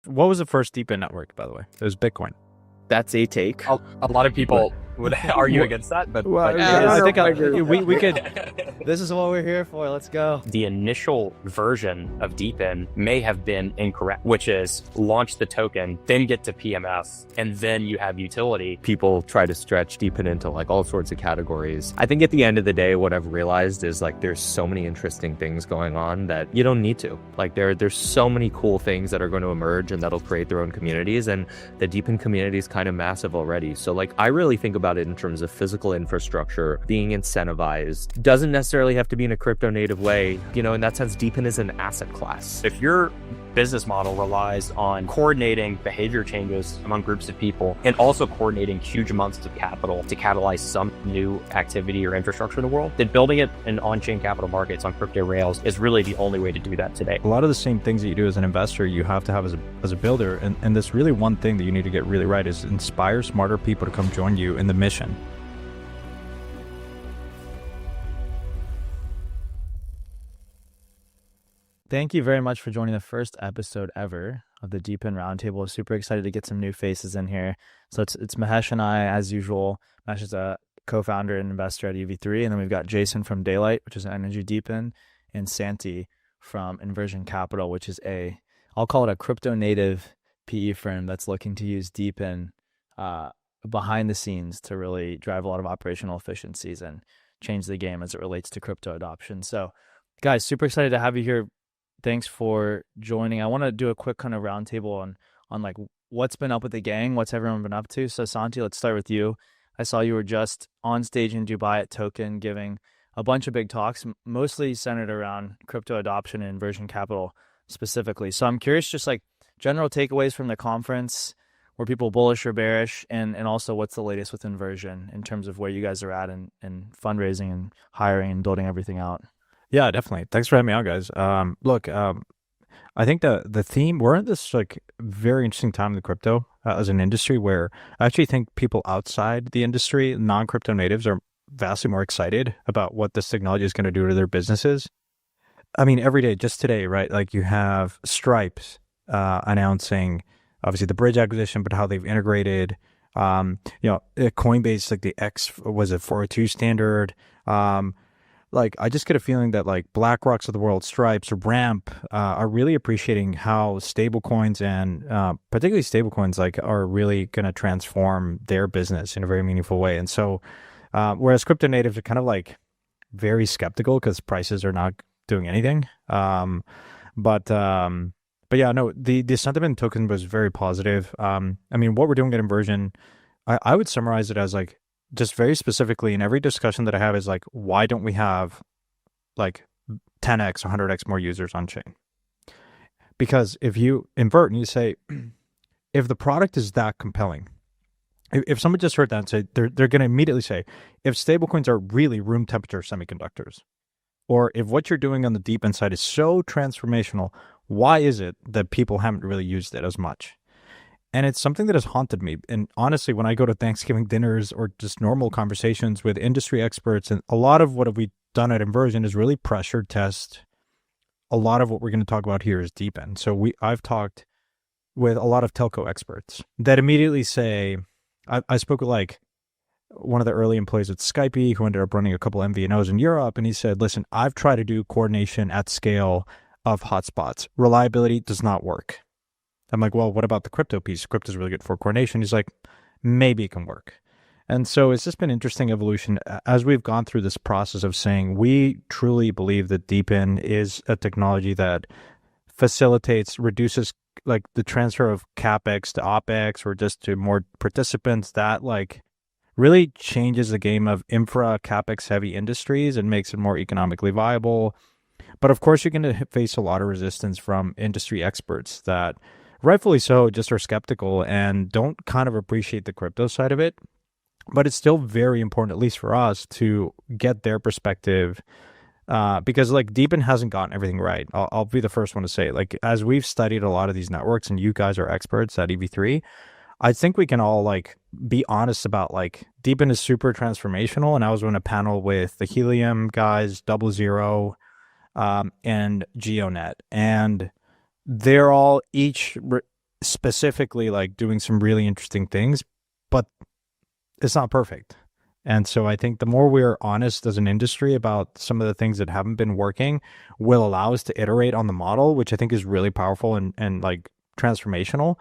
What was the first DePIN network, by the way? It was Bitcoin. That's a take. A lot of people would argue against that, but I think we could. This is what we're here for. Let's go. The initial version of DePIN may have been incorrect, which is launch the token, then get to PMS, and then you have utility. People try to stretch DePIN into like all sorts of categories. I think at the end of the day, what I've realized is like there's so many interesting things going on that you don't need to. Like there's so many cool things that are going to emerge and that'll create their own communities, and the DePIN community is kind of massive already. So like I really think about it in terms of physical infrastructure being incentivized. Doesn't necessarily have to be in a crypto native way. You know, in that sense, DePIN is an asset class. If your business model relies on coordinating behavior changes among groups of people and also coordinating huge amounts of capital to catalyze some new activity or infrastructure in the world, then building it in on-chain capital markets on crypto rails is really the only way to do that today. A lot of the same things that you do as an investor, you have to have as a builder. And this really one thing that you need to get really right is inspire smarter people to come join you in the mission. Thank you very much for joining the first episode ever of the DePIN Roundtable. Super excited to get some new faces in here. So it's Mahesh and I, as usual. Mahesh is a co-founder and investor at EV3. And then we've got Jason from Daylight, which is an energy DePIN, and Santi from Inversion Capital, which is I'll call it a crypto native PE firm that's looking to use DePIN behind the scenes to really drive a lot of operational efficiencies and change the game as it relates to crypto adoption. So guys, super excited to have you here. Thanks for joining. I want to do a quick kind of roundtable on like what's been up with the gang, what's everyone been up to. So Santi, let's start with you. I saw you were just on stage in Dubai at Token giving a bunch of big talks, mostly centered around crypto adoption and Inversion Capital specifically. So I'm curious, just like general takeaways from the conference. Were people bullish or bearish? And also what's the latest with Inversion in terms of where you guys are at in fundraising and hiring and building everything out? Yeah, definitely. Thanks for having me on, guys. Look, I think the theme, we're in this like very interesting time in the crypto as an industry where I actually think people outside the industry, non-crypto natives, are vastly more excited about what this technology is going to do to their businesses. I mean, every day, just today, right? Like you have Stripe announcing obviously the Bridge acquisition, but how they've integrated, Coinbase, like the X was a 402 standard. Like I just get a feeling that like BlackRocks of the world, Stripes, or Ramp are really appreciating how stablecoins and particularly stablecoins like are really going to transform their business in a very meaningful way. And so, whereas crypto natives are kind of like very skeptical because prices are not doing anything. But yeah, no, the sentiment in token was very positive. I mean, what we're doing at Inversion, I would summarize it as like, just very specifically in every discussion that I have is like, why don't we have like 10x, 100x more users on chain? Because if you invert and you say, if the product is that compelling, if someone just heard that and say, they're going to immediately say, if stablecoins are really room temperature semiconductors, or if what you're doing on the DePIN side is so transformational, why is it that people haven't really used it as much? And it's something that has haunted me. And honestly, when I go to Thanksgiving dinners or just normal conversations with industry experts, and a lot of what we've done at Inversion is really pressure test. A lot of what we're going to talk about here is DePIN. So I've talked with a lot of telco experts that immediately say, I spoke with like one of the early employees at Skype who ended up running a couple MVNOs in Europe. And he said, listen, I've tried to do coordination at scale of hotspots. Reliability does not work. I'm like, well, what about the crypto piece? Crypto is really good for coordination. He's like, maybe it can work. And so it's just been interesting evolution as we've gone through this process of saying we truly believe that DePIN is a technology that facilitates, reduces like the transfer of CapEx to OpEx or just to more participants, that like really changes the game of infra CapEx heavy industries and makes it more economically viable. But of course, you're going to face a lot of resistance from industry experts that rightfully so just are skeptical and don't kind of appreciate the crypto side of it. But it's still very important, at least for us, to get their perspective because like DePIN hasn't gotten everything right. I'll be the first one to say, like, as we've studied a lot of these networks and you guys are experts at EV3, I think we can all like be honest about like DePIN is super transformational. And I was on a panel with the Helium guys, 00, and GeoNet, and they're all each specifically like doing some really interesting things, but it's not perfect. And so I think the more we're honest as an industry about some of the things that haven't been working will allow us to iterate on the model, which I think is really powerful and like transformational.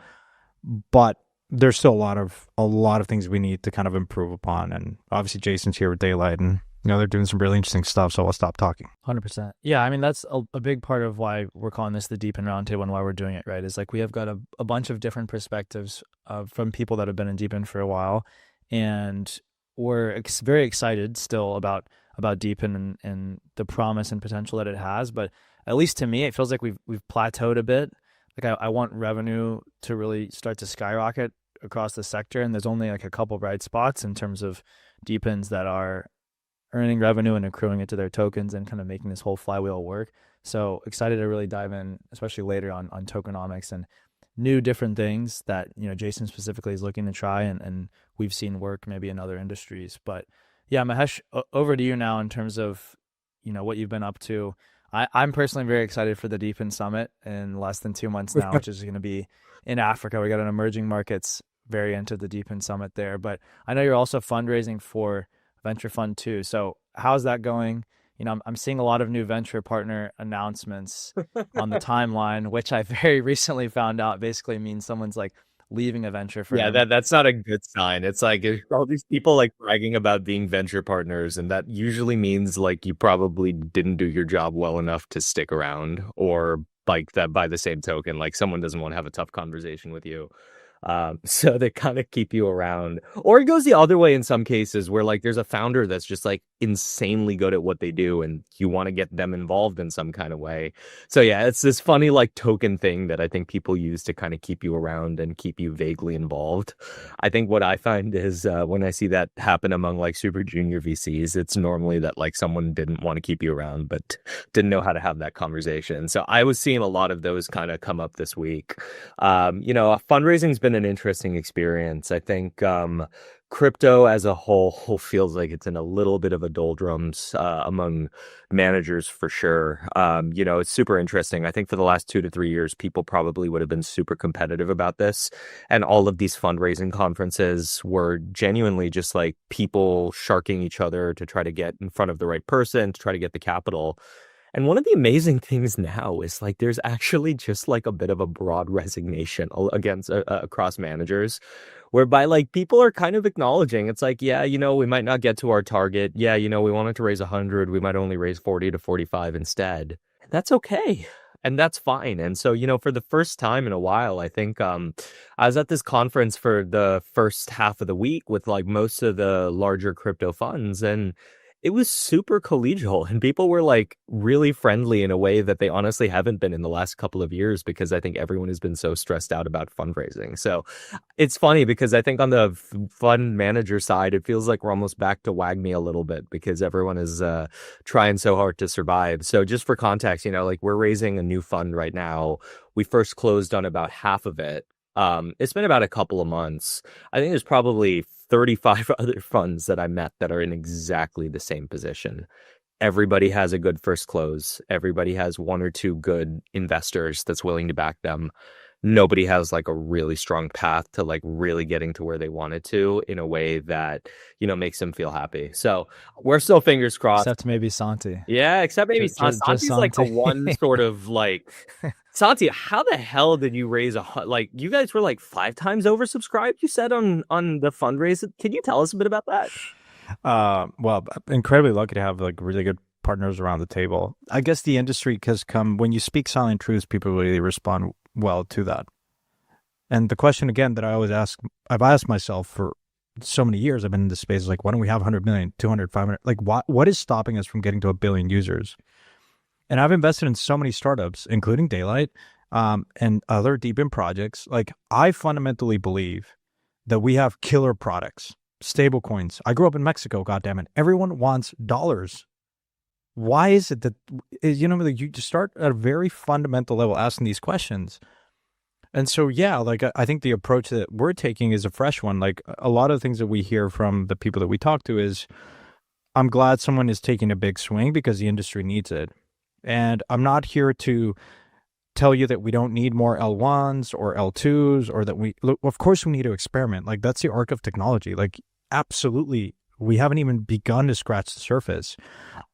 But there's still a lot of things we need to kind of improve upon. And obviously Jason's here with Daylight, and they're doing some really interesting stuff, so I'll stop talking. 100%. Yeah, I mean, that's a big part of why we're calling this the DePIN Roundtable and why we're doing it, right? Is like we have got a bunch of different perspectives from people that have been in DePIN for a while, and we're very excited still about DePIN and the promise and potential that it has. But at least to me, it feels like we've plateaued a bit. Like I want revenue to really start to skyrocket across the sector, and there's only like a couple bright spots in terms of DePINs that are earning revenue and accruing it to their tokens and kind of making this whole flywheel work. So excited to really dive in, especially later on tokenomics and new different things that, Jason specifically is looking to try and we've seen work maybe in other industries. But yeah, Mahesh, over to you now in terms of, what you've been up to. I'm personally very excited for the DePIN Summit in less than 2 months now, which is going to be in Africa. We got an emerging markets variant of the DePIN Summit there. But I know you're also fundraising for Venture Fund 2. So how's that going? I'm seeing a lot of new venture partner announcements on the timeline, which I very recently found out basically means someone's like leaving a venture firm. Yeah, that's not a good sign. It's like all these people like bragging about being venture partners, and that usually means like you probably didn't do your job well enough to stick around, or like that by the same token, like someone doesn't want to have a tough conversation with you. So they kind of keep you around, or it goes the other way in some cases where like there's a founder that's just like insanely good at what they do and you want to get them involved in some kind of way. So yeah, it's this funny like token thing that I think people use to kind of keep you around and keep you vaguely involved. I think what I find is when I see that happen among like super junior VCs, it's normally that like someone didn't want to keep you around but didn't know how to have that conversation. So I was seeing a lot of those kind of come up this week. Fundraising's been an interesting experience. I think crypto as a whole feels like it's in a little bit of a doldrums among managers for sure. It's super interesting. I think for the last 2 to 3 years, people probably would have been super competitive about this. And all of these fundraising conferences were genuinely just like people sharking each other to try to get in front of the right person, to try to get the capital. And one of the amazing things now is like there's actually just like a bit of a broad resignation against across managers, whereby like people are kind of acknowledging it's like, yeah, we might not get to our target. Yeah, we wanted to raise 100. We might only raise 40 to 45 instead. That's okay. And that's fine. And so, for the first time in a while, I think I was at this conference for the first half of the week with like most of the larger crypto funds, and it was super collegial and people were like really friendly in a way that they honestly haven't been in the last couple of years, because I think everyone has been so stressed out about fundraising. So it's funny because I think on the fund manager side, it feels like we're almost back to WAGMI a little bit because everyone is trying so hard to survive. So just for context, like we're raising a new fund right now. We first closed on about half of it. It's been about a couple of months. I think there's probably 35 other funds that I met that are in exactly the same position. Everybody has a good first close. Everybody has 1 or 2 good investors that's willing to back them. Nobody has like a really strong path to like really getting to where they wanted to in a way that, makes them feel happy. So we're still fingers crossed. Except maybe Santi. Yeah, except maybe Santi's like the one sort of like... Santi, how the hell did you raise you guys were like 5 times oversubscribed, you said on the fundraise? Can you tell us a bit about that? Well, incredibly lucky to have like really good partners around the table. I guess the industry has come, when you speak silent truths, people really respond well to that. And the question again that I've asked myself for so many years, I've been in this space, like, why don't we have 100 million, 200, 500? Like, what is stopping us from getting to 1 billion users? And I've invested in so many startups, including Daylight, and other DePIN projects. Like, I fundamentally believe that we have killer products, stable coins. I grew up in Mexico, goddammit. Everyone wants dollars. Why is it that, you just start at a very fundamental level asking these questions. And so, yeah, like, I think the approach that we're taking is a fresh one. Like, a lot of the things that we hear from the people that we talk to is, I'm glad someone is taking a big swing because the industry needs it. And I'm not here to tell you that we don't need more L1s or L2s, or that look, of course we need to experiment. Like, that's the arc of technology. Like, absolutely, we haven't even begun to scratch the surface.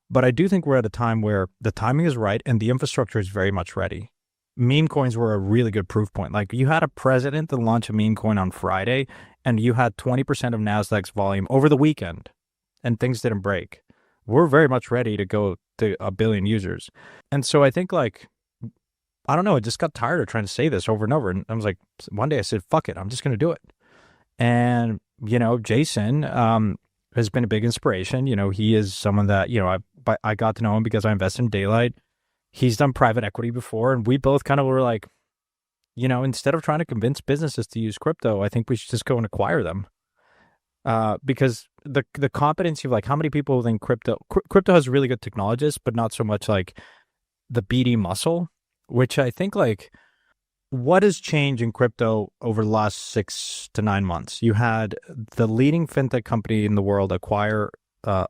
But I do think we're at a time where the timing is right and the infrastructure is very much ready. Meme coins were a really good proof point. Like, you had a president to launch a meme coin on Friday, and you had 20% of Nasdaq's volume over the weekend, and things didn't break. We're very much ready to go to 1 billion users. And so I think, like, I don't know, I just got tired of trying to say this over and over. And I was like, one day I said, fuck it, I'm just going to do it. And, Jason has been a big inspiration. He is someone that, I got to know him because I invested in Daylight. He's done private equity before. And we both kind of were like, instead of trying to convince businesses to use crypto, I think we should just go and acquire them. Because the competency of, like, how many people think crypto has really good technologists, but not so much like the BD muscle. Which I think, like, what has changed in crypto over the last 6 to 9 months? You had the leading fintech company in the world acquire,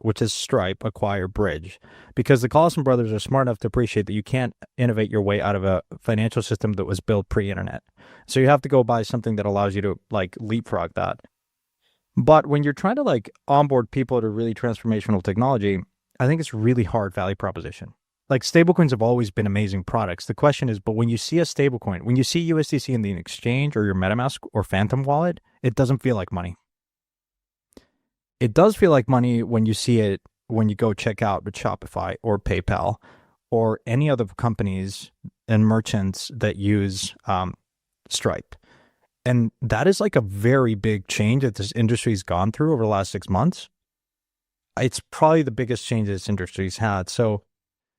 which is Stripe, acquire Bridge, because the Collison brothers are smart enough to appreciate that you can't innovate your way out of a financial system that was built pre-internet. So you have to go buy something that allows you to, like, leapfrog that. But when you're trying to, like, onboard people to really transformational technology, I think it's really hard value proposition. Like, stablecoins have always been amazing products. The question is, but when you see a stablecoin, when you see USDC in the exchange or your MetaMask or Phantom wallet, it doesn't feel like money. It does feel like money when you see it, when you go check out with Shopify or PayPal or any other companies and merchants that use Stripe. And that is, like, a very big change that this industry's gone through over the last 6 months. It's probably the biggest change this industry's had. So,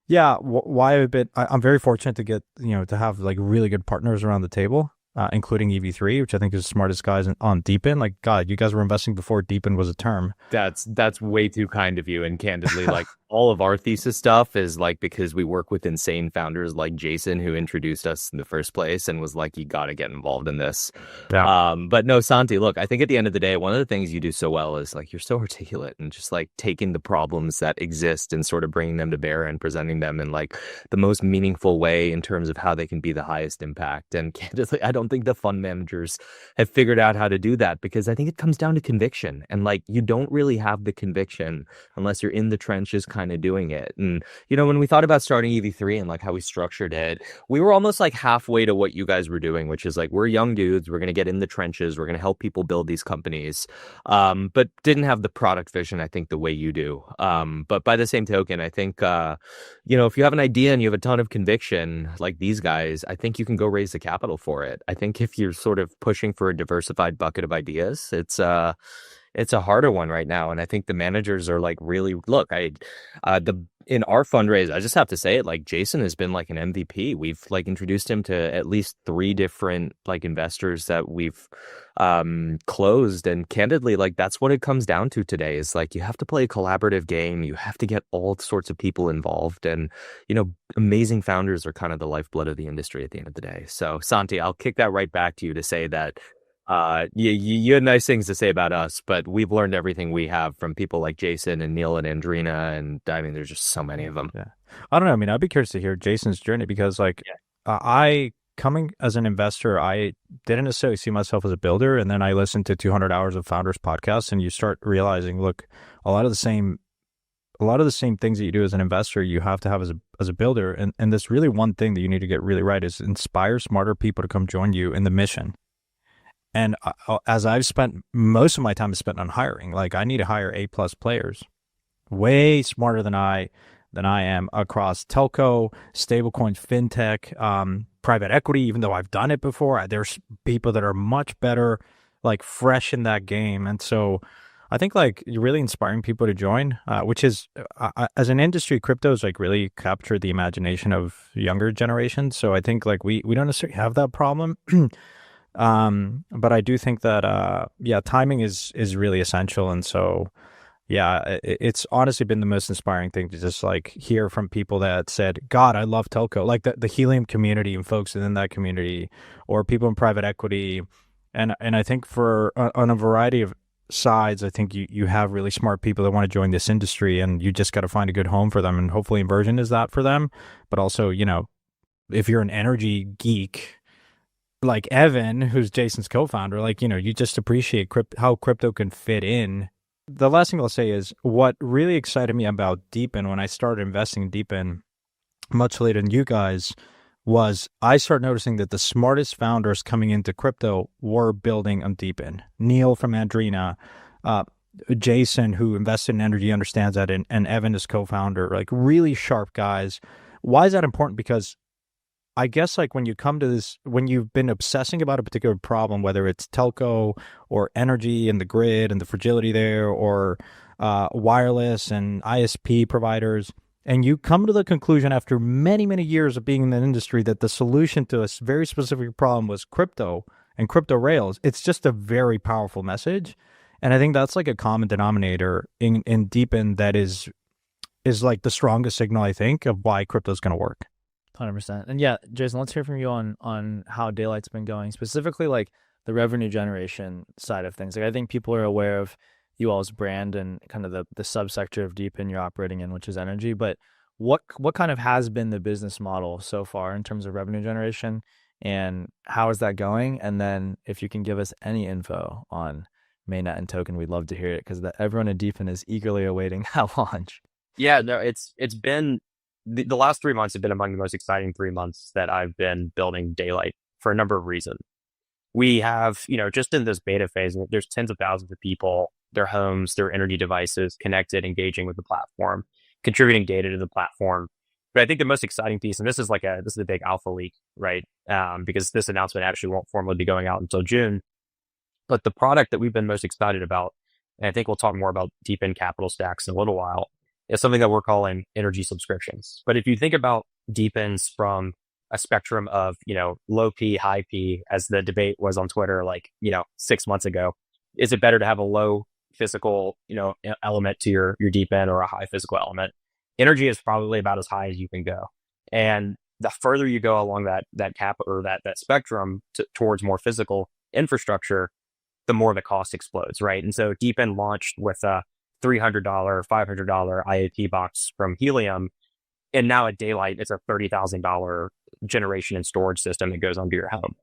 yeah, why a bit? I'm very fortunate to get, to have, like, really good partners around the table, including EV3, which I think is the smartest guys on DePIN. Like, God, you guys were investing before DePIN was a term. That's way too kind of you. And candidly, like, all of our thesis stuff is, like, because we work with insane founders like Jason, who introduced us in the first place and was like, you got to get involved in this. Yeah. But no, Santi, look, I think at the end of the day, one of the things you do so well is, like, you're so articulate and just, like, taking the problems that exist and sort of bringing them to bear and presenting them in, like, the most meaningful way in terms of how they can be the highest impact. And candidly, I don't think the fund managers have figured out how to do that, because I think it comes down to conviction. And, like, you don't really have the conviction unless you're in the trenches kind of doing it. And, when we thought about starting EV3 and, like, how we structured it, we were almost, like, halfway to what you guys were doing, which is, like, we're young dudes, we're going to get in the trenches, we're going to help people build these companies, but didn't have the product vision, I think, the way you do. But by the same token, I think, if you have an idea and you have a ton of conviction like these guys, I think you can go raise the capital for it. I think if you're sort of pushing for a diversified bucket of ideas, it's a harder one right now. And I think the managers are, like, really, look, in our fundraise, I just have to say it, like, Jason has been, like, an MVP. We've, like, introduced him to at least 3 different, like, investors that we've closed. And candidly, like, that's what it comes down to today is, like, you have to play a collaborative game. You have to get all sorts of people involved. And, amazing founders are kind of the lifeblood of the industry at the end of the day. So, Santi, I'll kick that right back to you to say that you had nice things to say about us, but we've learned everything we have from people like Jason and Neil and Andrina, and I mean, there's just so many of them. Yeah. I don't know. I mean, I'd be curious to hear Jason's journey, because, like, I, coming as an investor, I didn't necessarily see myself as a builder. And then I listened to 200 hours of Founders podcasts, and you start realizing, look, a lot of the same things that you do as an investor, you have to have as a builder. And this really one thing that you need to get really right is inspire smarter people to come join you in the mission. And as I've spent most of my time is spent on hiring, like, I need to hire A+ players, way smarter than I am across telco, stablecoins, fintech, private equity. Even though I've done it before, there's people that are much better, like, fresh in that game. And so I think, like, you're really inspiring people to join, which is, as an industry, crypto's, like, really captured the imagination of younger generations. So I think, like, we don't necessarily have that problem. But I do think that, timing is really essential. And so, it's honestly been the most inspiring thing to just, like, hear from people that said, God, I love telco, like the Helium community and folks within that community, or people in private equity. And I think on a variety of sides, I think you have really smart people that want to join this industry, and you just got to find a good home for them. And hopefully Inversion is that for them, but also, if you're an energy geek like Evan, who's Jason's co-founder, like, you just appreciate how crypto can fit in. The last thing I'll say is what really excited me about DePIN when I started investing in DePIN much later than you guys was I started noticing that the smartest founders coming into crypto were building on DePIN. Neil from Andrina, Jason, who invested in energy, understands that, and Evan is co-founder, like really sharp guys. Why is that important? Because I guess like when you come to this, when you've been obsessing about a particular problem, whether it's telco or energy and the grid and the fragility there, or wireless and ISP providers, and you come to the conclusion after many, many years of being in the industry that the solution to a very specific problem was crypto and crypto rails, it's just a very powerful message. And I think that's like a common denominator in DePIN that is like the strongest signal, I think, of why crypto is going to work. 100%. And yeah, Jason, let's hear from you on how Daylight's been going, specifically like the revenue generation side of things. Like I think people are aware of you all's brand and kind of the subsector of DePIN you're operating in, which is energy. But what kind of has been the business model so far in terms of revenue generation, and how is that going? And then if you can give us any info on mainnet and token, we'd love to hear it, because everyone in DePIN is eagerly awaiting that launch. Yeah, no, it's been the last 3 months have been among the most exciting 3 months that I've been building Daylight for a number of reasons. We have, just in this beta phase, there's tens of thousands of people, their homes, their energy devices connected, engaging with the platform, contributing data to the platform. But I think the most exciting piece, and this is a big alpha leak, right? Because this announcement actually won't formally be going out until June. But the product that we've been most excited about, and I think we'll talk more about DePIN capital stacks in a little while, is something that we're calling energy subscriptions. But if you think about DePINs from a spectrum of, low P, high P, as the debate was on Twitter, 6 months ago, is it better to have a low physical, element to your DePIN or a high physical element? Energy is probably about as high as you can go. And the further you go along that cap or that spectrum towards more physical infrastructure, the more the cost explodes, right? And so DePIN launched with a $300, $500 IoT box from Helium. And now at Daylight, it's a $30,000 generation and storage system that goes onto your home.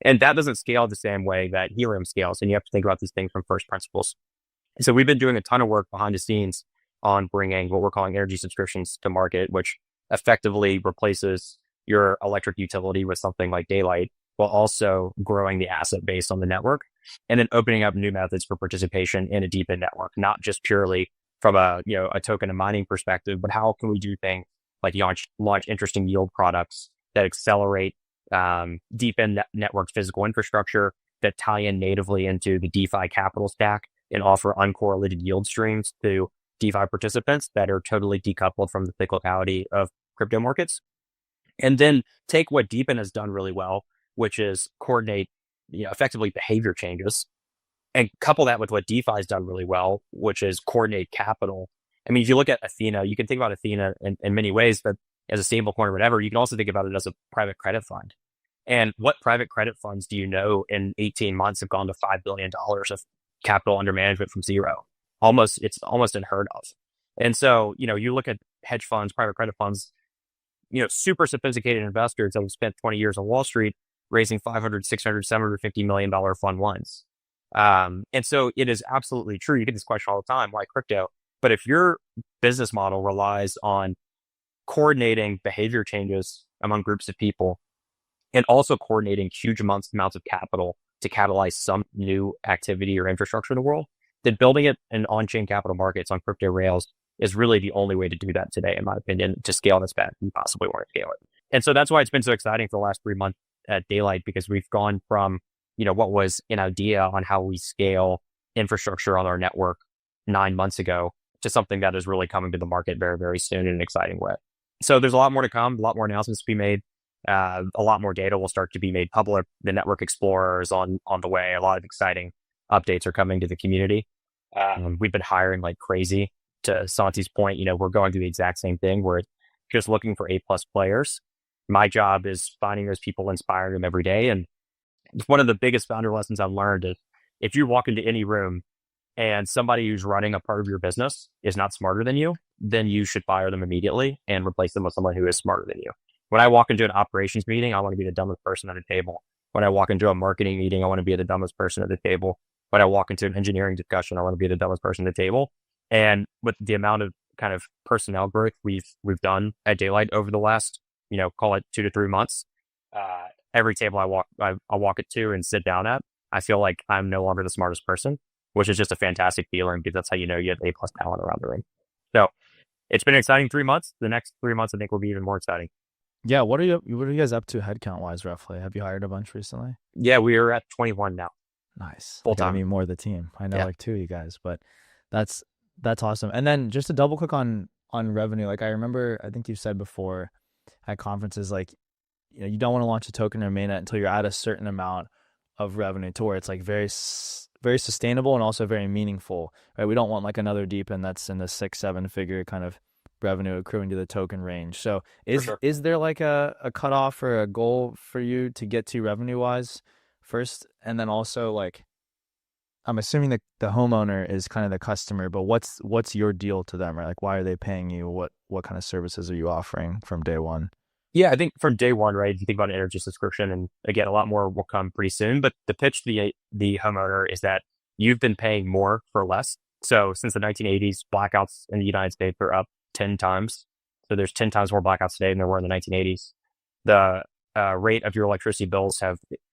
And that doesn't scale the same way that Helium scales. And you have to think about this thing from first principles. And so we've been doing a ton of work behind the scenes on bringing what we're calling energy subscriptions to market, which effectively replaces your electric utility with something like Daylight, while also growing the asset base on the network, and then opening up new methods for participation in a DePIN network, not just purely from a token and mining perspective, but how can we do things like launch interesting yield products that accelerate DePIN network physical infrastructure, that tie in natively into the DeFi capital stack and offer uncorrelated yield streams to DeFi participants that are totally decoupled from the cyclicality of crypto markets. And then take what DePIN has done really well, which is coordinate, effectively behavior changes, and couple that with what DeFi has done really well, which is coordinate capital. I mean, if you look at Athena, you can think about Athena in many ways, but as a stable coin or whatever, you can also think about it as a private credit fund. And what private credit funds do you know in 18 months have gone to $5 billion of capital under management from zero? It's almost unheard of. And so, you look at hedge funds, private credit funds, super sophisticated investors that have spent 20 years on Wall Street raising $500, $600, $750 million fund ones. And so it is absolutely true. You get this question all the time, why crypto? But if your business model relies on coordinating behavior changes among groups of people, and also coordinating huge amounts of capital to catalyze some new activity or infrastructure in the world, then building it in on-chain capital markets on crypto rails is really the only way to do that today, in my opinion, to scale this fast you possibly want to scale it. And so that's why it's been so exciting for the last 3 months at Daylight, because we've gone from, what was an idea on how we scale infrastructure on our network 9 months ago to something that is really coming to the market very, very soon in an exciting way. So there's a lot more to come, a lot more announcements to be made. A lot more data will start to be made public. The Network Explorer is on the way. A lot of exciting updates are coming to the community. We've been hiring like crazy. To Santi's point, we're going through the exact same thing. We're just looking for A+ players. My job is finding those people, inspiring them every day. And it's one of the biggest founder lessons I've learned is if you walk into any room and somebody who's running a part of your business is not smarter than you, then you should fire them immediately and replace them with someone who is smarter than you. When I walk into an operations meeting, I want to be the dumbest person at the table. When I walk into a marketing meeting, I want to be the dumbest person at the table. When I walk into an engineering discussion, I want to be the dumbest person at the table. And with the amount of kind of personnel growth we've done at Daylight over the last, call it 2 to 3 months, every table I walk it to and sit down at, I feel like I'm no longer the smartest person, which is just a fantastic feeling because that's how you know you have A+ talent around the room. So it's been an exciting 3 months. The next 3 months, I think, will be even more exciting. Yeah, what are you guys up to headcount wise roughly? Have you hired a bunch recently? Yeah, we are at 21 now. Nice. Full Like, I time. mean, more of the team. I know Yeah. like 2 of you guys, but that's awesome. And then just to double click on revenue, like I remember, I think you said before at conferences, like you don't want to launch a token or mainnet until you're at a certain amount of revenue to where it's like very sustainable and also very meaningful, right? We don't want like another DePIN that's in the 6-7 figure kind of revenue accruing to the token range. So sure. is there like a cutoff or a goal for you to get to revenue wise first? And then also, like, I'm assuming that the homeowner is kind of the customer, but what's your deal to them, right? Like, why are they paying you? What kind of services are you offering from day one? Yeah, I think from day one, right, if you think about an energy subscription, and again, a lot more will come pretty soon, but the pitch to the homeowner is that you've been paying more for less. So since the 1980s, blackouts in the United States are up 10 times. So there's 10 times more blackouts today than there were in the 1980s. The rate of your electricity bills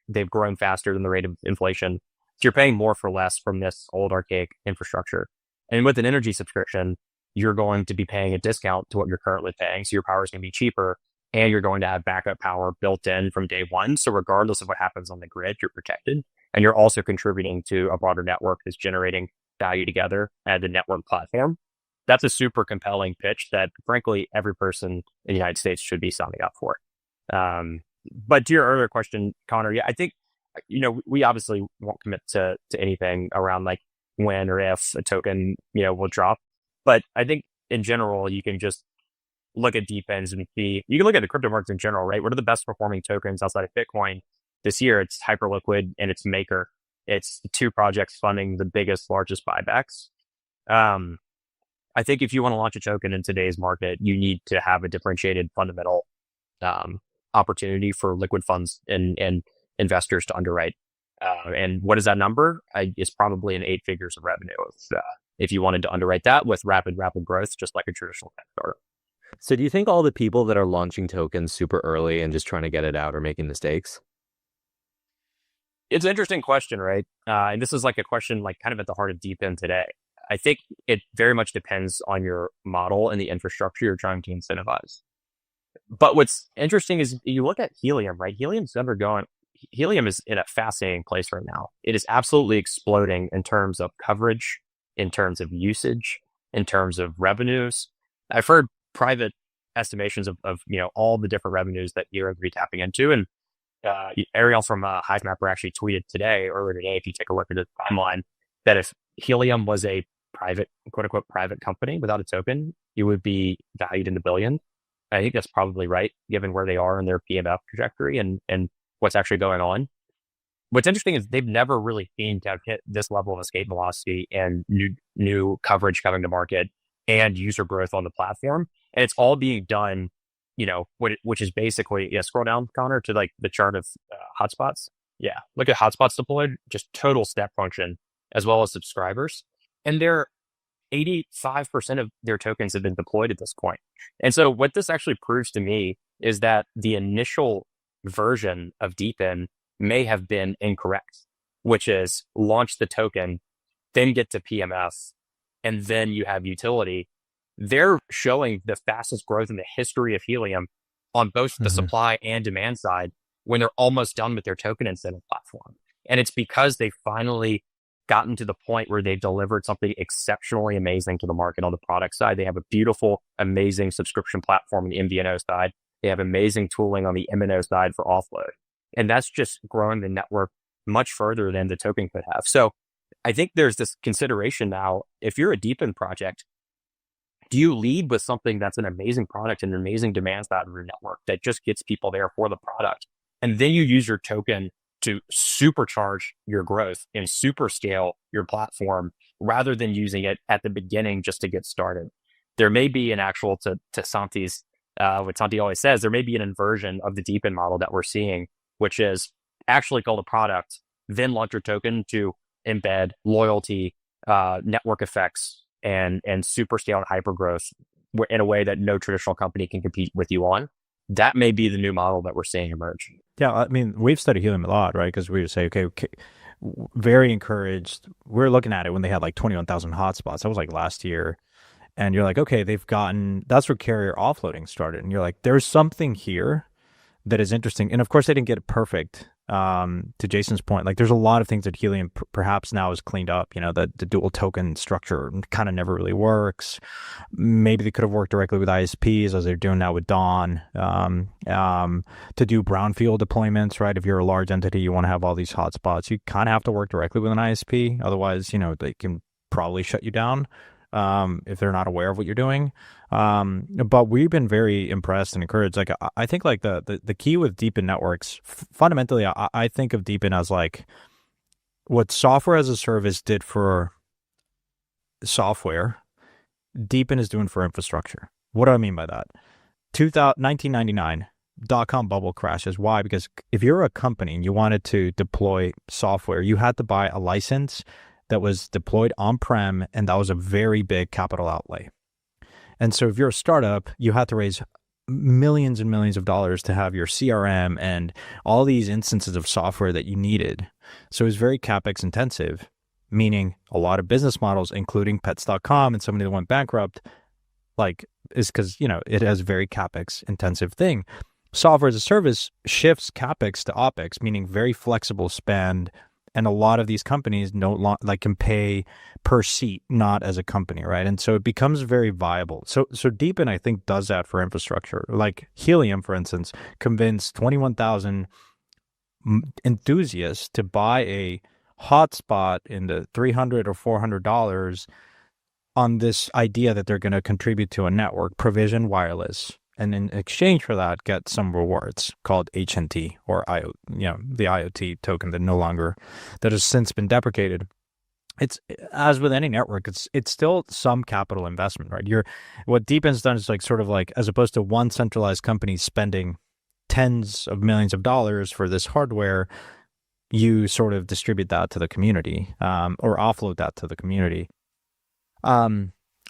they've grown faster than the rate of inflation. So you're paying more for less from this old archaic infrastructure. And with an energy subscription, you're going to be paying a discount to what you're currently paying. So your power is going to be cheaper, and you're going to have backup power built in from day one. So regardless of what happens on the grid, you're protected. And you're also contributing to a broader network that's generating value together at the network platform. That's a super compelling pitch that, frankly, every person in the United States should be signing up for. But to your earlier question, Connor, yeah, I think, we obviously won't commit to anything around like when or if a token, will drop. But I think in general, you can just look at DePINs and see, you can look at the crypto markets in general, right? What are the best performing tokens outside of Bitcoin this year? It's Hyperliquid and it's Maker. It's the 2 projects funding the biggest, largest buybacks. I think if you want to launch a token in today's market, you need to have a differentiated fundamental opportunity for liquid funds and investors to underwrite. And what is that number? It's probably in 8 figures of revenue if you wanted to underwrite that with rapid growth, just like a traditional tech startup. So do you think all the people that are launching tokens super early and just trying to get it out are making mistakes? It's an interesting question, right? And this is like a question like kind of at the heart of DePIN today. I think it very much depends on your model and the infrastructure you're trying to incentivize. But what's interesting is you look at Helium, right? Helium is in a fascinating place right now. It is absolutely exploding in terms of coverage, in terms of usage, in terms of revenues. I've heard private estimations of all the different revenues that you're going to be tapping into. And Ariel from HiveMapper actually tweeted earlier today, if you take a look at the timeline, that if Helium was a private, quote unquote, private company without a token, it would be valued in the billion. I think that's probably right, given where they are in their PMF trajectory and what's actually going on. What's interesting is they've never really seemed to have hit this level of escape velocity and new coverage coming to market and user growth on the platform. And it's all being done, which is basically, scroll down, Connor, to like the chart of hotspots. Yeah, look at hotspots deployed, just total step function, as well as subscribers. And they're 85% of their tokens have been deployed at this point. And so what this actually proves to me is that the initial version of DePIN may have been incorrect, which is launch the token, then get to PMF, and then you have utility. They're showing the fastest growth in the history of Helium on both the supply and demand side when they're almost done with their token incentive platform. And it's because they finally gotten to the point where they've delivered something exceptionally amazing to the market on the product side. They have a beautiful, amazing subscription platform on the MVNO side. They have amazing tooling on the MNO side for offload. And that's just growing the network much further than the token could have. So I think there's this consideration now, if you're a DePIN project, do you lead with something that's an amazing product and an amazing demand side of your network that just gets people there for the product? And then you use your token to supercharge your growth and super scale your platform rather than using it at the beginning just to get started. There may be an actual, to Santi's what Santi always says, there may be an inversion of the DePIN model that we're seeing, which is actually build a product, then launch your token to embed loyalty, network effects, and super scale and hyper growth in a way that no traditional company can compete with you on. That may be the new model that we're seeing emerge. Yeah, I mean, we've studied Helium a lot, right? Because we would say, okay, very encouraged. We're looking at it when they had like 21,000 hotspots. That was like last year. And you're like, okay, that's where carrier offloading started. And you're like, there's something here that is interesting. And of course, they didn't get it perfect. To Jason's point, like there's a lot of things that Helium perhaps now is cleaned up. The dual token structure kind of never really works. Maybe they could have worked directly with ISPs as they're doing now with Dawn, to do brownfield deployments, right? If you're a large entity, you want to have all these hotspots, you kind of have to work directly with an ISP. Otherwise, they can probably shut you down if they're not aware of what you're doing. But we've been very impressed and encouraged. Like, I think like the key with DePIN networks, fundamentally, I think of DePIN as like what software as a service did for software, DePIN is doing for infrastructure. What do I mean by that? 1999 dot-com bubble crashes. Why? Because if you're a company and you wanted to deploy software, you had to buy a license that was deployed on-prem, and that was a very big capital outlay. And so if you're a startup, you had to raise millions and millions of dollars to have your CRM and all these instances of software that you needed. So it was very CapEx intensive, meaning a lot of business models, including pets.com and somebody that went bankrupt, like, is because, it has a very CapEx intensive thing. Software as a service shifts CapEx to OpEx, meaning very flexible spend. And a lot of these companies can pay per seat, not as a company, right? And so it becomes very viable. So DePIN, I think, does that for infrastructure. Like Helium, for instance, convinced 21,000 enthusiasts to buy a hotspot in the $300 or $400 on this idea that they're going to contribute to a network, provision wireless, and in exchange for that, get some rewards called HNT or the IoT token that has since been deprecated. It's, as with any network, it's still some capital investment, right? What DePIN's done is like sort of like, as opposed to one centralized company spending tens of millions of dollars for this hardware, you sort of distribute that to the community, or offload that to the community.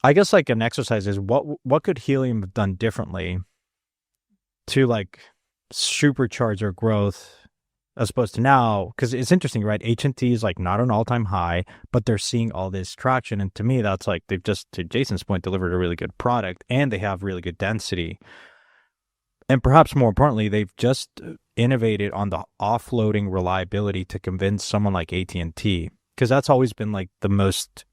I guess like an exercise is what could Helium have done differently to like supercharge their growth as opposed to now? Because it's interesting, right? HNT is like not an all-time high, but they're seeing all this traction. And to me, that's like they've just, to Jason's point, delivered a really good product and they have really good density. And perhaps more importantly, they've just innovated on the offloading reliability to convince someone like AT&T, because that's always been like the most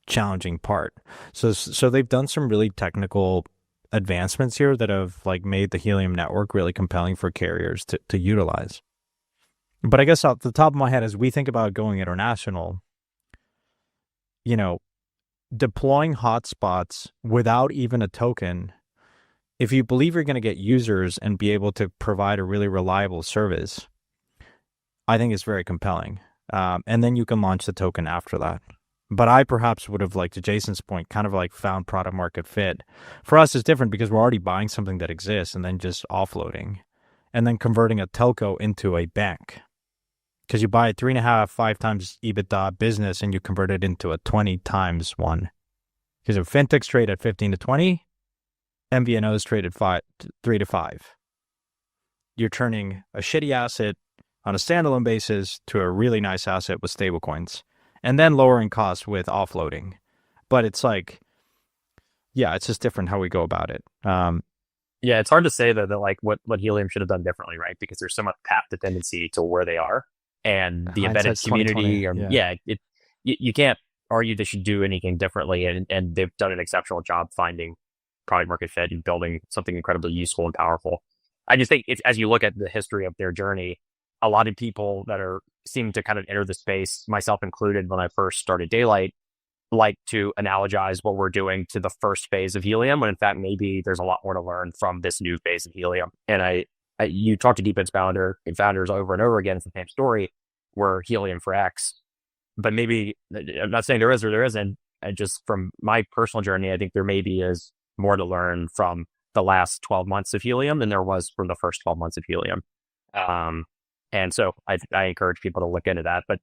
challenging part. So they've done some really technical advancements here that have like made the Helium network really compelling for carriers to utilize. But I guess off the top of my head, as we think about going international, deploying hotspots without even a token, if you believe you're going to get users and be able to provide a really reliable service, I think it's very compelling. And then you can launch the token after that. But I perhaps would have, like to Jason's point, kind of like found product market fit. For us, it's different because we're already buying something that exists and then just offloading and then converting a telco into a bank. Because you buy a 3.5, 5 times EBITDA business and you convert it into a 20 times one. Because if fintechs trade at 15 to 20, MVNOs trade at 3 to 5. You're turning a shitty asset on a standalone basis to a really nice asset with stablecoins. And then lowering costs with offloading. But it's like, yeah, it's just different how we go about it. Yeah, it's hard to say though that like what Helium should have done differently, right? Because there's so much path dependency to where they are and the embedded community. You can't argue they should do anything differently, and they've done an exceptional job finding product market fit and building something incredibly useful and powerful. I just think as you look at the history of their journey, a lot of people that seem to kind of enter the space, myself included, when I first started Daylight, like to analogize what we're doing to the first phase of Helium, when in fact maybe there's a lot more to learn from this new phase of Helium. And you talk to DePIN's founders over and over again, it's the same story. We're Helium for X, but maybe I'm not saying there is or there isn't. And just from my personal journey, I think there maybe is more to learn from the last 12 months of Helium than there was for the first 12 months of Helium. And so I encourage people to look into that. But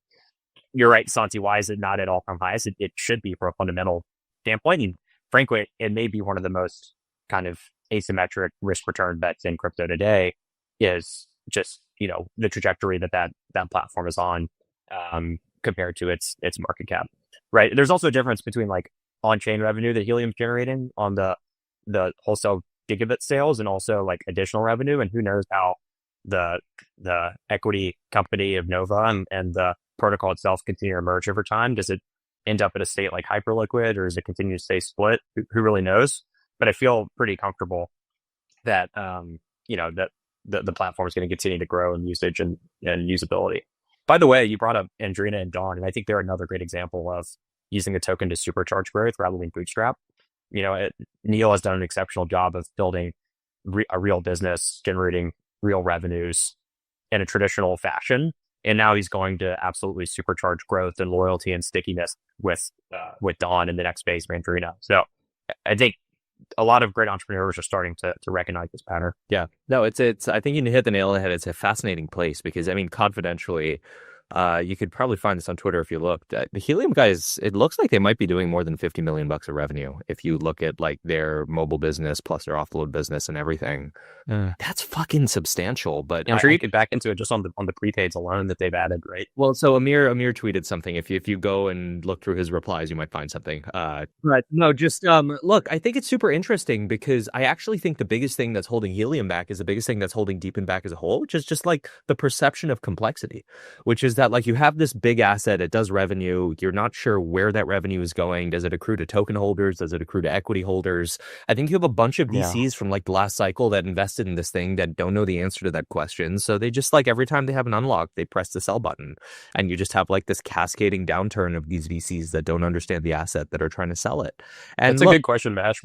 you're right, Santi, why is it not at all-time highs? It should be from a fundamental standpoint. And frankly, it may be one of the most kind of asymmetric risk-return bets in crypto today is just, the trajectory that platform is on compared to its market cap, right? There's also a difference between like on-chain revenue that Helium's generating on the wholesale gigabit sales and also like additional revenue. And who knows how the equity company of Nova and the protocol itself continue to emerge over time. Does it end up at a state like Hyperliquid, or does it continue to stay split? Who really knows? But I feel pretty comfortable that that the platform is going to continue to grow in usage and usability. By the way, you brought up Andrina and Dawn, and I think they're another great example of using a token to supercharge growth rather than bootstrap. Neil has done an exceptional job of building a real business, generating real revenues in a traditional fashion. And now he's going to absolutely supercharge growth and loyalty and stickiness with Dawn in the next phase of Andrina. So I think a lot of great entrepreneurs are starting to recognize this pattern. Yeah, no, it's. I think you hit the nail on the head. It's a fascinating place because, I mean, confidentially, you could probably find this on Twitter if you looked. The Helium guys, it looks like they might be doing more than $50 million of revenue if you look at like their mobile business plus their offload business and everything. That's fucking substantial. But I'm sure you could back into it just on the prepaids alone that they've added, right? Well, so Amir tweeted something. If you go and look through his replies, you might find something. Right. No, just look. I think it's super interesting because I actually think the biggest thing that's holding Helium back is the biggest thing that's holding DePIN back as a whole, which is just like the perception of complexity, which is that like you have this big asset, it does revenue, you're not sure where that revenue is going. Does it accrue to token holders? Does it accrue to equity holders? I think you have a bunch of VCs from like the last cycle that invested in this thing that don't know the answer to that question. So they just like every time they have an unlock, they press the sell button. And you just have like this cascading downturn of these VCs that don't understand the asset that are trying to sell it. And that's a good question, Mash.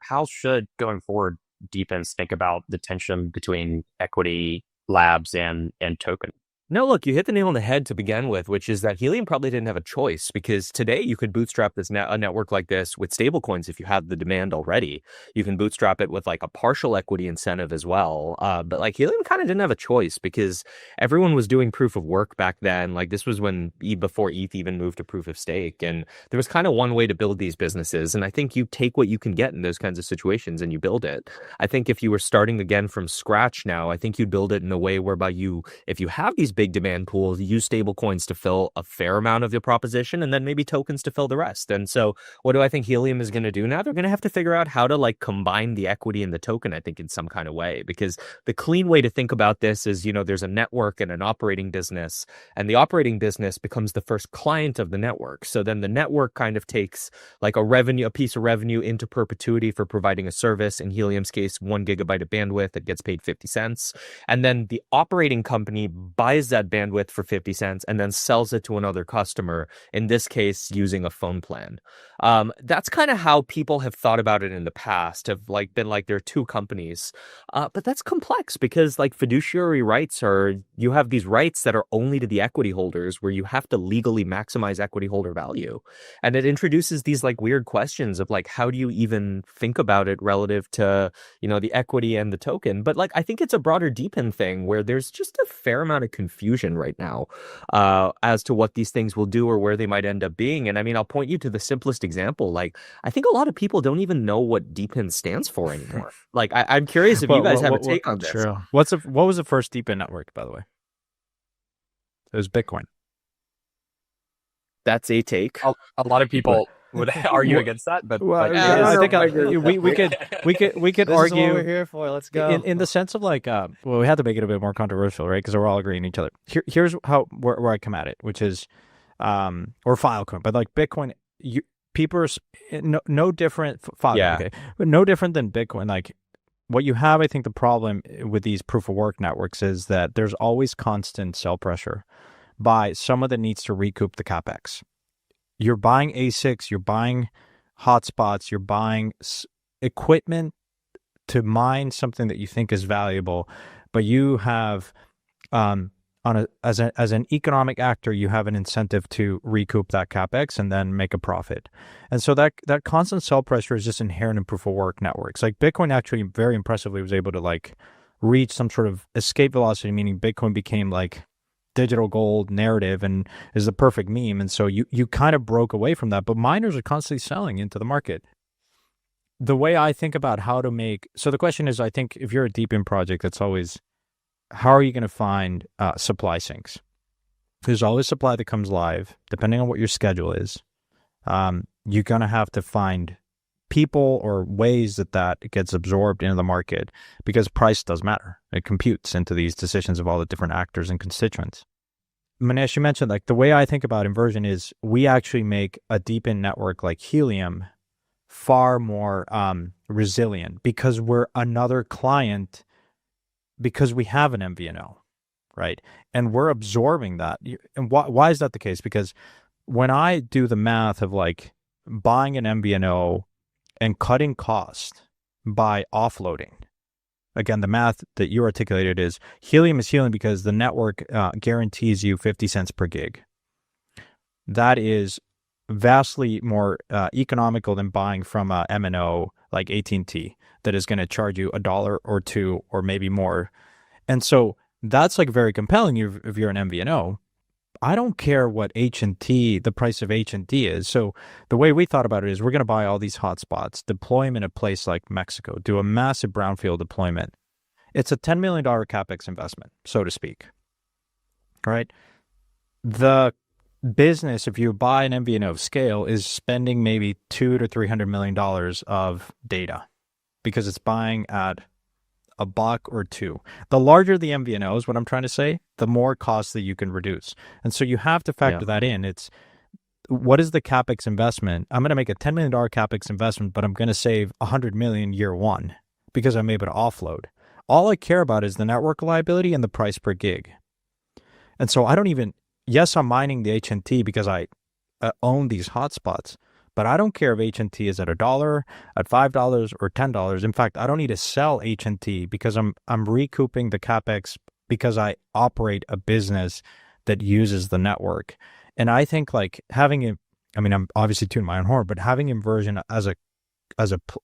How should going forward DePINs think about the tension between equity labs and token? No, look, you hit the nail on the head to begin with, which is that Helium probably didn't have a choice because today you could bootstrap a network like this with stablecoins if you have the demand already. You can bootstrap it with like a partial equity incentive as well. But like Helium kind of didn't have a choice because everyone was doing proof of work back then. Like this was before ETH even moved to proof of stake. And there was kind of one way to build these businesses. And I think you take what you can get in those kinds of situations and you build it. I think if you were starting again from scratch now, I think you'd build it in a way whereby if you have these big demand pools, use stable coins to fill a fair amount of your proposition and then maybe tokens to fill the rest. And so what do I think Helium is going to do now? They're going to have to figure out how to like combine the equity and the token, I think, in some kind of way, because the clean way to think about this is, there's a network and an operating business, and the operating business becomes the first client of the network. So then the network kind of takes like a piece of revenue into perpetuity for providing a service. In Helium's case, 1 gigabyte of bandwidth that gets paid 50 cents. And then the operating company buys that bandwidth for 50 cents and then sells it to another customer, in this case using a phone plan. That's kind of how people have thought about it in the past, have like been like there are two companies, but that's complex because like fiduciary rights you have these rights that are only to the equity holders where you have to legally maximize equity holder value, and it introduces these like weird questions of like how do you even think about it relative to the equity and the token. But like I think it's a broader DePIN thing where there's just a fair amount of confusion right now as to what these things will do or where they might end up being. And I mean, I'll point you to the simplest example. Like I think a lot of people don't even know what DePIN stands for anymore. Like I'm curious if you guys have a take on this. True. What was the first DePIN network, by the way? It was Bitcoin. That's a take. A lot of people would argue against that, but I think we could This argue. is what we're here for. Let's go. In the sense of like, we had to make it a bit more controversial, right? Because we're all agreeing each other. Here's where I come at it, which is, or Filecoin, but like Bitcoin, people are no different. Filecoin, okay, but no different than Bitcoin. Like what you have, I think the problem with these proof of work networks is that there's always constant sell pressure by someone that needs to recoup the capex. You're buying ASICs, you're buying hotspots, you're buying equipment to mine something that you think is valuable, but you have as an economic actor, you have an incentive to recoup that capex and then make a profit. And so that constant sell pressure is just inherent in proof of work networks. Like Bitcoin actually very impressively was able to like reach some sort of escape velocity, meaning Bitcoin became like digital gold narrative and is the perfect meme. And so you kind of broke away from that, but miners are constantly selling into the market. The way I think about how to make, so the question is, I think if you're a DePIN project, that's always, how are you going to find supply sinks? There's always supply that comes live, depending on what your schedule is. You're going to have to find people or ways that gets absorbed into the market, because price does matter. It computes into these decisions of all the different actors and constituents. Manesh, you mentioned like the way I think about inversion is we actually make a DePIN network like Helium far more resilient because we're another client, because we have an MVNO, right? And we're absorbing that. And why is that the case? Because when I do the math of like buying an MVNO and cutting cost by offloading, again, the math that you articulated is Helium because the network guarantees you 50 cents per gig. That is vastly more economical than buying from a MNO like AT&T that is going to charge you $1 or $2 or maybe more. And so that's like very compelling if you're an MVNO. I don't care what the price of H&T is. So the way we thought about it is we're going to buy all these hotspots, deploy them in a place like Mexico, do a massive brownfield deployment. It's a $10 million capex investment, so to speak. Right? The business, if you buy an MVNO of scale, is spending maybe $200 to $300 million of data because it's buying at $1 or $2. The larger the MVNO is what I'm trying to say, the more costs that you can reduce. And so you have to factor that in. It's what is the capex investment? I'm going to make a $10 million capex investment, but I'm going to save $100 million year one because I'm able to offload. All I care about is the network reliability and the price per gig. And so I don't even, yes, I'm mining the H&T because I own these hotspots, but I don't care if H&T is at $1, at $5, or $10. In fact, I don't need to sell H&T because I'm recouping the capex because I operate a business that uses the network. And I think like having I'm obviously tuning my own horn, but having inversion as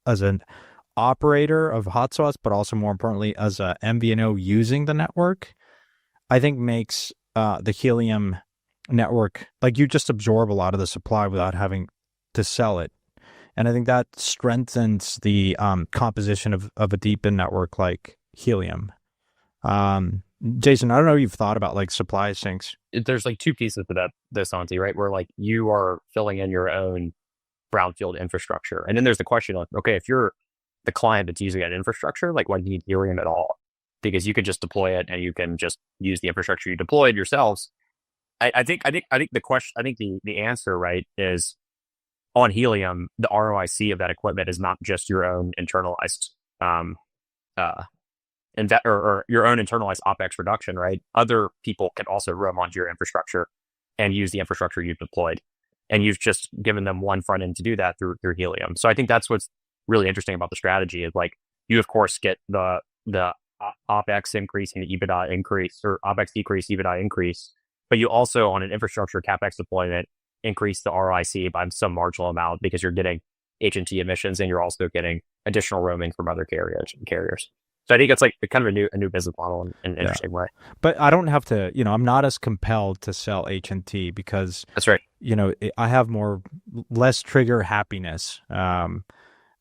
an operator of hotspots, but also more importantly as a MVNO using the network, I think makes the Helium network, like you just absorb a lot of the supply without having to sell it. And I think that strengthens the composition of a DePIN network like Helium. Jason, I don't know if you've thought about like supply sinks. There's like two pieces to this, Santi, right? Where like you are filling in your own brownfield infrastructure. And then there's the question of, okay, if you're the client that's using that infrastructure, like why do you need Helium at all? Because you could just deploy it and you can just use the infrastructure you deployed yourselves. I think the question, I think the answer, right, is on Helium, the ROIC of that equipment is not just your own internalized or your own internalized OpEx reduction, right? Other people can also roam onto your infrastructure and use the infrastructure you've deployed. And you've just given them one front end to do that through Helium. So I think that's what's really interesting about the strategy is like, you of course get the OpEx increase and EBITDA increase, or OpEx decrease, EBITDA increase, but you also on an infrastructure CapEx deployment increase the ROIC by some marginal amount because you're getting H&T emissions and you're also getting additional roaming from other carriers. So I think it's like kind of a new business model in an interesting way. But I don't have to, I'm not as compelled to sell H&T because that's right. I have less trigger happiness. But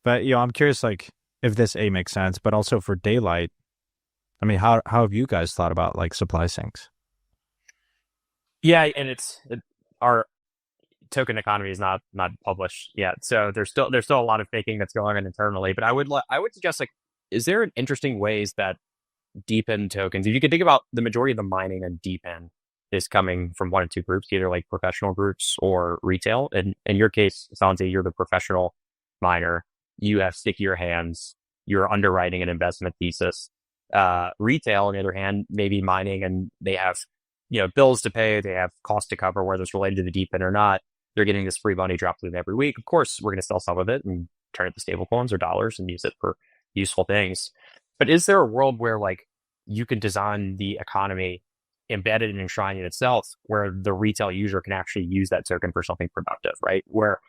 I'm curious, like if this makes sense, but also for Daylight, I mean, how have you guys thought about like supply sinks? Yeah, and our token economy is not published yet, so there's still a lot of faking that's going on internally. But I would suggest, like, is there interesting ways that DePIN tokens, if you could think about the majority of the mining on DePIN is coming from one of two groups, either like professional groups or retail. And in your case, Santi, you're the professional miner. You have stickier hands. You're underwriting an investment thesis. Retail, on the other hand, maybe mining and they have bills to pay, they have costs to cover, whether it's related to the DePIN or not. They're getting this free money dropped to them every week. Of course, we're going to sell some of it and turn it to stable coins or dollars and use it for useful things. But is there a world where like you can design the economy embedded and enshrined in itself, where the retail user can actually use that token for something productive, right? Where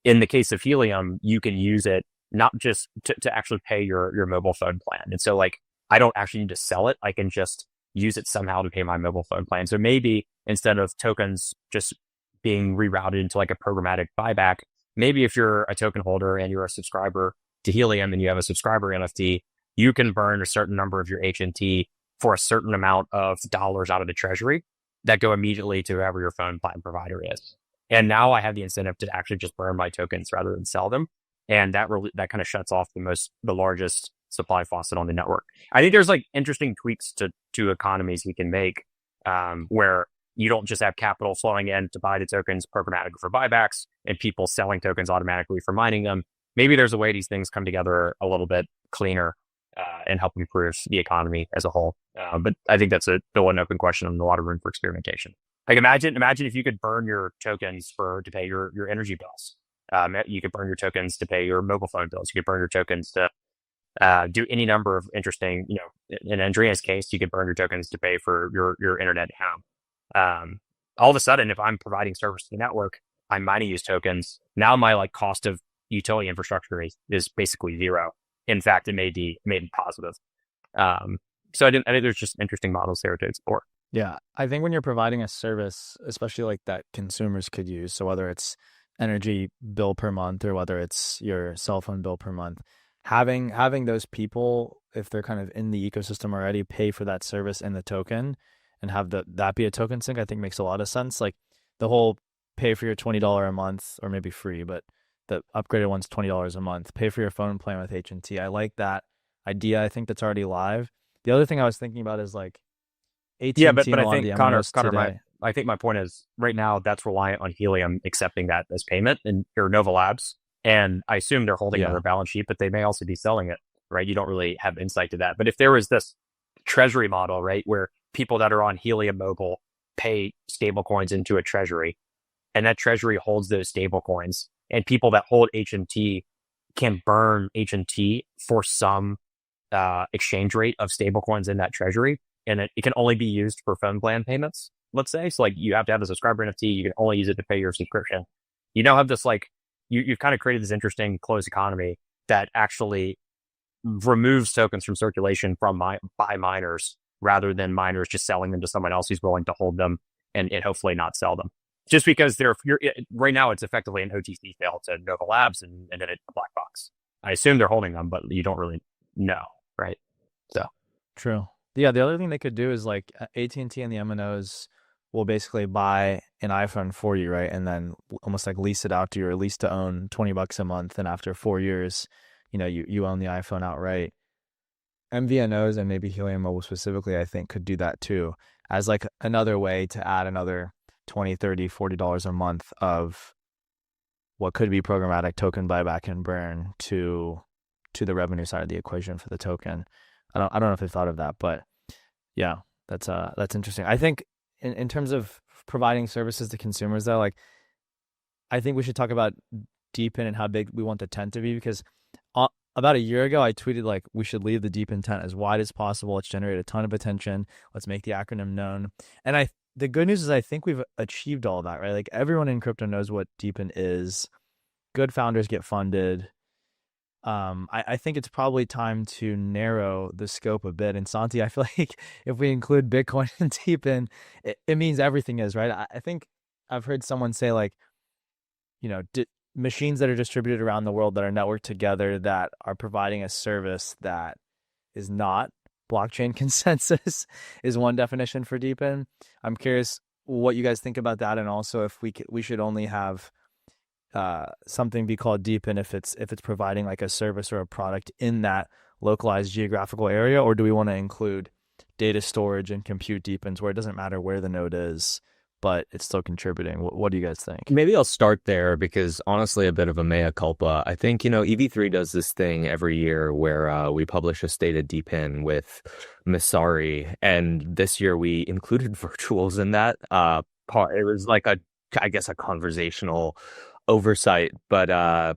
in the case of Helium, you can use it not just to actually pay your mobile phone plan. And so like, I don't actually need to sell it. I can just use it somehow to pay my mobile phone plan. So maybe instead of tokens just being rerouted into like a programmatic buyback, maybe if you're a token holder and you're a subscriber to Helium and you have a subscriber NFT, you can burn a certain number of your HNT for a certain amount of dollars out of the treasury that go immediately to whoever your phone plan provider is. And now I have the incentive to actually just burn my tokens rather than sell them. And that kind of shuts off the largest supply faucet on the network. I think there's like interesting tweaks to economies we can make, where you don't just have capital flowing in to buy the tokens programmatically for buybacks and people selling tokens automatically for mining them. Maybe there's a way these things come together a little bit cleaner and help improve the economy as a whole. But I think that's still an open question and a lot of room for experimentation. Like imagine if you could burn your tokens to pay your energy bills. You could burn your tokens to pay your mobile phone bills. You could burn your tokens to do any number of interesting, in Andrea's case, you could burn your tokens to pay for your internet at home. All of a sudden, if I'm providing service to the network, I'm mining these tokens. Now my like cost of utility infrastructure is basically zero. In fact, it may be positive. So I think there's just interesting models there to explore. Yeah, I think when you're providing a service, especially like that consumers could use, so whether it's energy bill per month or whether it's your cell phone bill per month, having those people, if they're kind of in the ecosystem already, pay for that service in the token and have that be a token sync, I think makes a lot of sense. Like the whole pay for your $20 a month, or maybe free, but the upgraded one's $20 a month, pay for your phone plan with H&T. I like that idea. I think that's already live. The other thing I was thinking about is like AT&T. Yeah, but I think Connor, today, I think my point is right now that's reliant on Helium accepting that as payment or Nova Labs. And I assume they're holding it on their balance sheet, but they may also be selling it, right? You don't really have insight to that. But if there was this treasury model, right, where people that are on Helium Mobile pay stable coins into a treasury, and that treasury holds those stable coins, and people that hold H&T can burn H&T for some exchange rate of stable coins in that treasury. And it can only be used for phone plan payments, let's say. So like you have to have a subscriber NFT, you can only use it to pay your subscription. You now have this like, you've kind of created this interesting closed economy that actually removes tokens from circulation by miners rather than miners just selling them to someone else who's willing to hold them and hopefully not sell them. Just because right now it's effectively an OTC sale to Nova Labs and then it's a black box. I assume they're holding them, but you don't really know, right? So true. Yeah, the other thing they could do is like AT&T and the MNOs will basically buy an iPhone for you, right? And then almost like lease it out to you, or lease to own $20 a month. And after 4 years, you own the iPhone outright. MVNOs and maybe Helium Mobile specifically, I think, could do that too, as like another way to add another $20, $30, $40 a month of what could be programmatic token buyback and burn to the revenue side of the equation for the token. I don't know if they thought of that, but yeah, that's interesting. I think in terms of providing services to consumers though, like I think we should talk about DePIN and how big we want the tent to be, because about a year ago I tweeted like we should leave the DePIN tent as wide as possible. Let's generate a ton of attention. Let's make the acronym known. And the good news is I think we've achieved all that, right? Like everyone in crypto knows what DePIN is. Good founders get funded. I think it's probably time to narrow the scope a bit. And Santi, I feel like if we include Bitcoin and DePIN, it means everything is, right? I think I've heard someone say like, machines that are distributed around the world that are networked together that are providing a service that is not blockchain consensus is one definition for DePIN. I'm curious what you guys think about that, and also if we should only have something be called DePIN if it's providing like a service or a product in that localized geographical area, or do we want to include data storage and compute DePINs where it doesn't matter where the node is, but it's still contributing? What do you guys think? Maybe I'll start there because honestly, a bit of a mea culpa. I think, EV3 does this thing every year where we publish a state of DePIN with Messari. And this year we included virtuals in that part. It was like a conversational oversight, but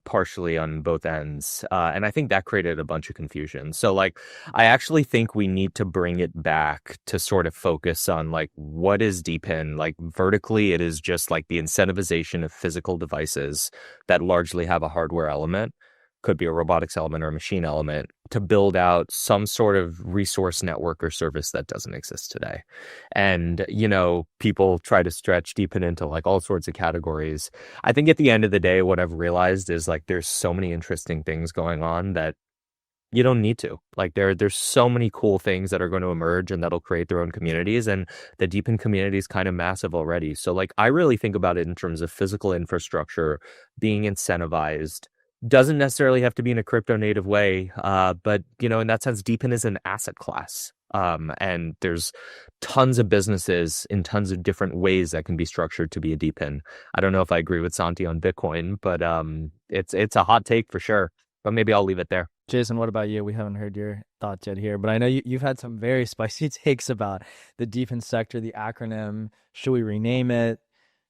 partially on both ends. And I think that created a bunch of confusion. So like, I actually think we need to bring it back to sort of focus on like, what is DePIN? Like vertically, it is just like the incentivization of physical devices that largely have a hardware element, could be a robotics element or a machine element, to build out some sort of resource network or service that doesn't exist today. And, people try to stretch DePIN into like all sorts of categories. I think at the end of the day, what I've realized is like there's so many interesting things going on that you don't need to. Like there's so many cool things that are going to emerge and that'll create their own communities. And the DePIN community is kind of massive already. So like I really think about it in terms of physical infrastructure being incentivized. Doesn't necessarily have to be in a crypto native way, but in that sense, DePIN is an asset class. And there's tons of businesses in tons of different ways that can be structured to be a DePIN. I don't know if I agree with Santi on Bitcoin, but it's a hot take for sure. But maybe I'll leave it there. Jason, what about you? We haven't heard your thoughts yet here, but I know you've had some very spicy takes about the DePIN sector, the acronym. Should we rename it?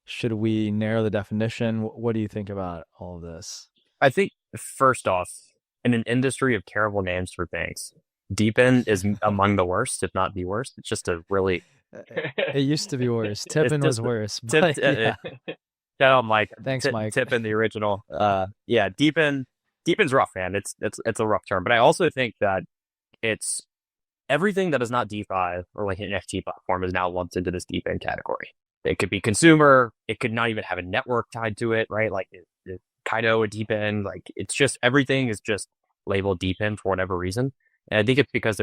Should we narrow the definition? What do you think about all of this? I think first off, in an industry of terrible names for things, DePIN is among the worst, if not the worst. It's just a really... It used to be worse. TIPIN was worse. But, yeah. Shout out Mike. Thanks, Mike. TIPIN, the original. Yeah, DePIN's rough, man. It's a rough term. But I also think that it's everything that is not DeFi or like an NFT platform is now lumped into this DePIN category. It could be consumer. It could not even have a network tied to it, right? Like Kaido, a DePIN, like it's just everything is just labeled DePIN for whatever reason. And I think it's because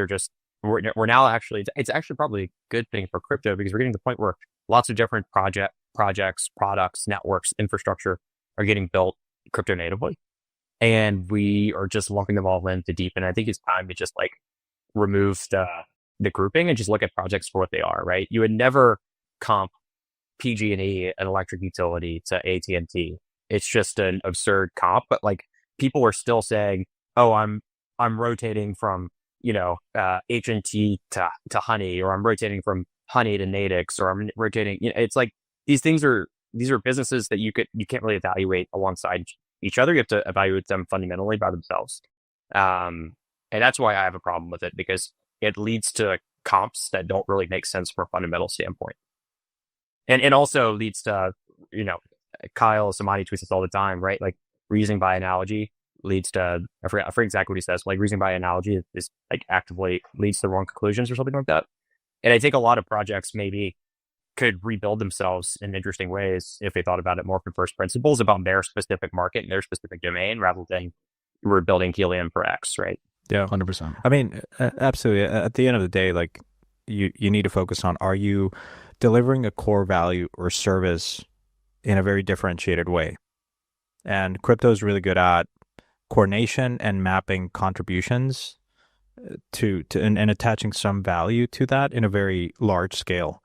we're now actually, it's actually probably a good thing for crypto because we're getting to the point where lots of different projects, products, networks, infrastructure are getting built crypto natively. And we are just lumping them all into DePIN. I think it's time to just like remove the grouping and just look at projects for what they are, right? You would never comp PG&E, an electric utility, to AT&T. It's just an absurd comp, but like people are still saying, "Oh, I'm rotating from H&T to Honey, or I'm rotating from Honey to Natix, or I'm rotating." It's like these are businesses that you can't really evaluate alongside each other. You have to evaluate them fundamentally by themselves, and that's why I have a problem with it, because it leads to comps that don't really make sense from a fundamental standpoint, and it also leads to Kyle Samani tweets this all the time, right? Like reasoning by analogy leads to, I forget exactly what he says. Like reasoning by analogy is like actively leads to the wrong conclusions or something like that. And I think a lot of projects maybe could rebuild themselves in interesting ways if they thought about it more from first principles about their specific market and their specific domain, rather than we're building Helium for X, right? Yeah, 100%. I mean, absolutely. At the end of the day, like you need to focus on, are you delivering a core value or service in a very differentiated way? And crypto is really good at coordination and mapping contributions and attaching some value to that in a very large scale.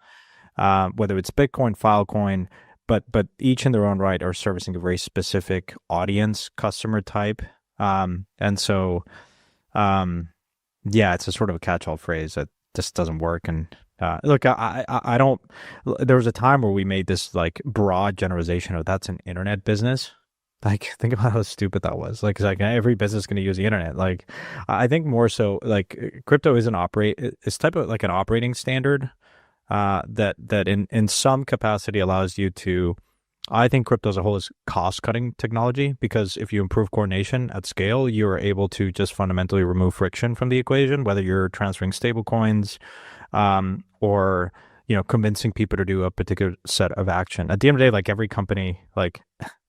Whether it's Bitcoin, Filecoin, but each in their own right are servicing a very specific audience, customer type. And so, it's a sort of a catch-all phrase that just doesn't work. And look, I don't. There was a time where we made this like broad generalization of that's an internet business. Like, think about how stupid that was. Like, it's like every business is going to use the internet. Like, I think more so, like, crypto is it's type of like an operating standard that in some capacity allows you to. I think crypto as a whole is cost-cutting technology, because if you improve coordination at scale, you are able to just fundamentally remove friction from the equation, whether you're transferring stable coins or convincing people to do a particular set of action. At the end of the day, like every company like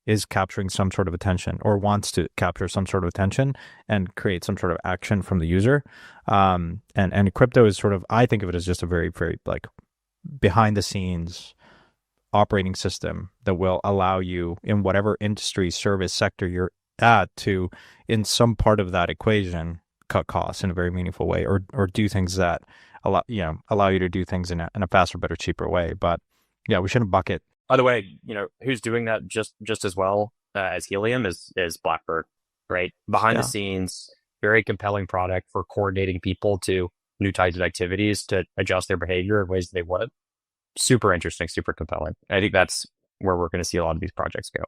is capturing some sort of attention or wants to capture some sort of attention and create some sort of action from the user. And crypto is sort of, I think of it as just a very, very like behind the scenes operating system that will allow you in whatever industry, service sector you're at to, in some part of that equation, cut costs in a very meaningful way, or do things that allow you to do things in a faster, better, cheaper way. But yeah, we shouldn't bucket. By the way, who's doing that just as well as Helium is Blackbird, right? Behind the scenes, very compelling product for coordinating people to new types of activities to adjust their behavior in ways they would. Super interesting, super compelling. I think that's where we're going to see a lot of these projects go.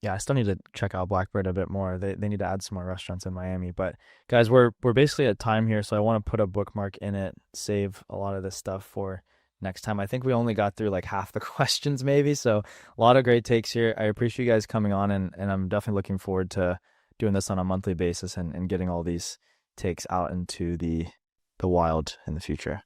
Yeah, I still need to check out Blackbird a bit more. They need to add some more restaurants in Miami. But guys, we're basically at time here, so I want to put a bookmark in it, save a lot of this stuff for next time. I think we only got through like half the questions maybe. So a lot of great takes here. I appreciate you guys coming on, and I'm definitely looking forward to doing this on a monthly basis and getting all these takes out into the wild in the future.